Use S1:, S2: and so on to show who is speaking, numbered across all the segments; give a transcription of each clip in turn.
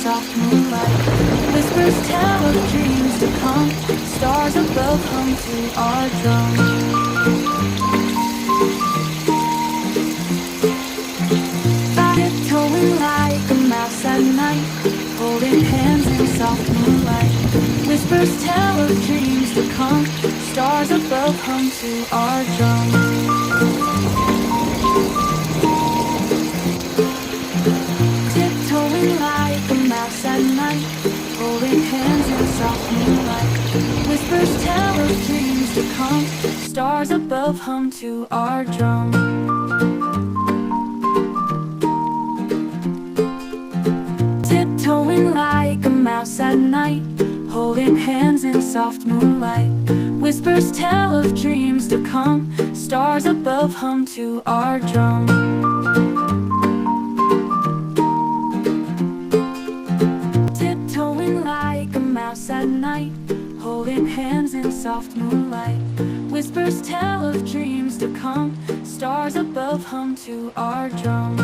S1: soft moonlight. Whispers tell of dreams to come. Stars above hum to our drum. Tiptoeing like a mouse at night, holding hands in soft moonlight. Whispers tell of dreams to come. Stars above hum to our drum. Tiptoeing like a mouse at night, holding hands in soft moonlight. Whispers tell of dreams to come. Stars above hum to our drum. Tiptoeing like a mouse at night, holding hands in soft moonlight. Whispers tell of dreams to come. Stars above hum to our drum. Tiptoeing like a mouse at night, holding hands in soft moonlight. Whispers tell of dreams to come. Stars above hum to our drum.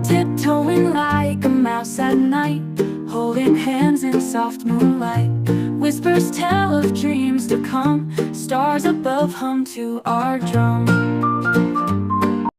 S1: Tiptoeing like a mouse at night, holding hands in soft moonlight. Whispers tell of dreams to come. Stars above hum to our drum.